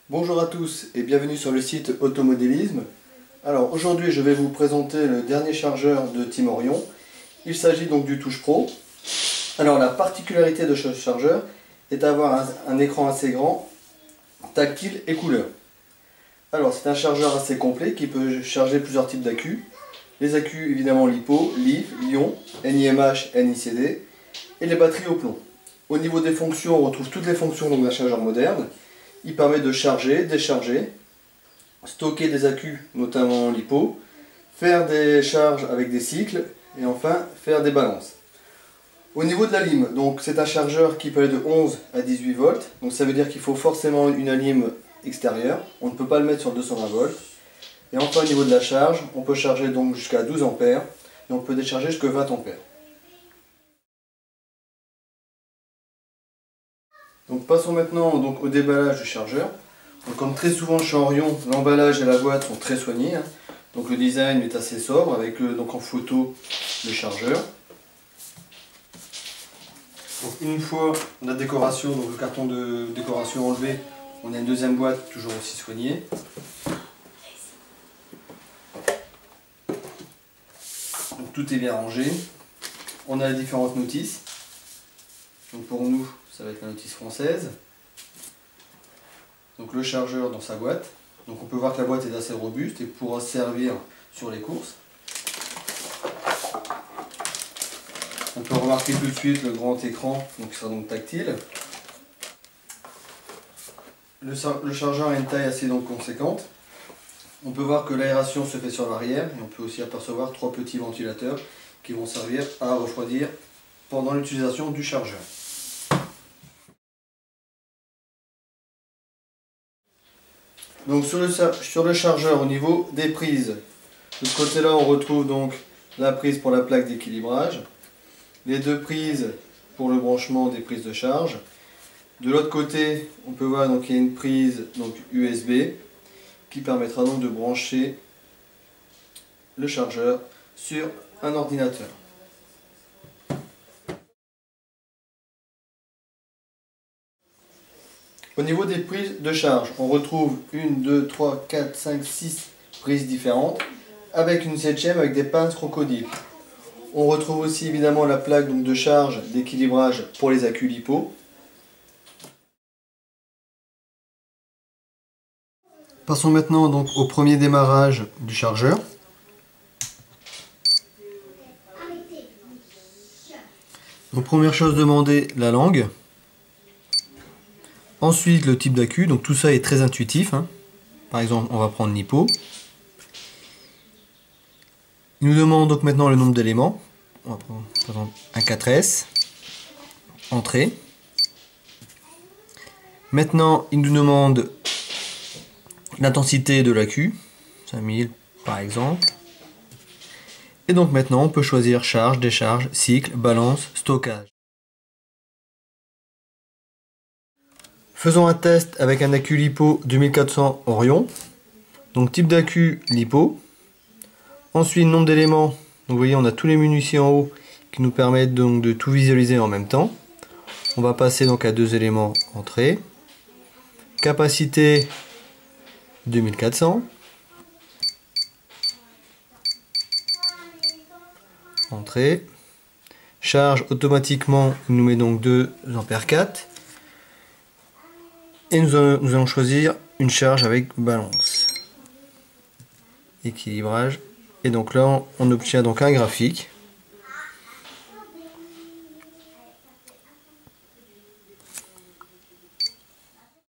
Bonjour à tous et bienvenue sur le site Automodélisme. Alors aujourd'hui je vais vous présenter le dernier chargeur de Team Orion. Il s'agit donc du Touche Pro. Alors la particularité de ce chargeur est d'avoir un écran assez grand, tactile et couleur. Alors c'est un chargeur assez complet qui peut charger plusieurs types d'accus. Les accus évidemment LiPo, LiV, Li-ion, NiMH, NiCd et les batteries au plomb. Au niveau des fonctions, on retrouve toutes les fonctions d'un chargeur moderne. Il permet de charger, décharger, stocker des accus, notamment LiPo, faire des charges avec des cycles et enfin faire des balances. Au niveau de la lime, donc c'est un chargeur qui peut aller de 11 à 18 volts, donc ça veut dire qu'il faut forcément une lime extérieure, on ne peut pas le mettre sur 220 volts. Et enfin au niveau de la charge, on peut charger donc jusqu'à 12 ampères et on peut décharger jusqu'à 20 ampères. Donc passons maintenant donc, au déballage du chargeur. Donc, comme très souvent chez Orion, l'emballage et la boîte sont très soignés. Donc le design est assez sobre avec donc en photo le chargeur. Donc une fois la décoration, donc le carton de décoration enlevé, on a une deuxième boîte toujours aussi soignée. Donc tout est bien rangé. On a les différentes notices. Donc pour nous, ça va être la notice française. Donc le chargeur dans sa boîte. Donc on peut voir que la boîte est assez robuste et pourra servir sur les courses. On peut remarquer tout de suite le grand écran, donc qui sera donc tactile. Le chargeur a une taille assez donc conséquente. On peut voir que l'aération se fait sur l'arrière et on peut aussi apercevoir trois petits ventilateurs qui vont servir à refroidir pendant l'utilisation du chargeur. Donc sur le chargeur au niveau des prises, de ce côté là on retrouve donc la prise pour la plaque d'équilibrage, les deux prises pour le branchement des prises de charge. De l'autre côté on peut voir qu'il y a une prise donc USB qui permettra donc de brancher le chargeur sur un ordinateur. Au niveau des prises de charge, on retrouve 1, 2, 3, 4, 5, 6 prises différentes, avec une septième avec des pinces crocodiles. On retrouve aussi évidemment la plaque donc, de charge d'équilibrage pour les accus LiPo. Passons maintenant donc au premier démarrage du chargeur. Donc première chose demandée, la langue. Ensuite le type d'accu, donc tout ça est très intuitif. Par exemple on va prendre LiPo. Il nous demande donc maintenant le nombre d'éléments. On va prendre par exemple un 4S. Entrée. Maintenant il nous demande l'intensité de l'accu, 5000 par exemple. Et donc maintenant on peut choisir charge, décharge, cycle, balance, stockage. Faisons un test avec un accu LiPo 2400 Orion. Donc type d'accu LiPo. Ensuite nombre d'éléments. Donc vous voyez on a tous les menus ici en haut qui nous permettent donc de tout visualiser en même temps. On va passer donc à 2 éléments entrée. Capacité 2400. Entrée. Charge automatiquement, il nous met donc 2 ampères 4. Et nous allons choisir une charge avec balance. Équilibrage. Et donc là on obtient donc un graphique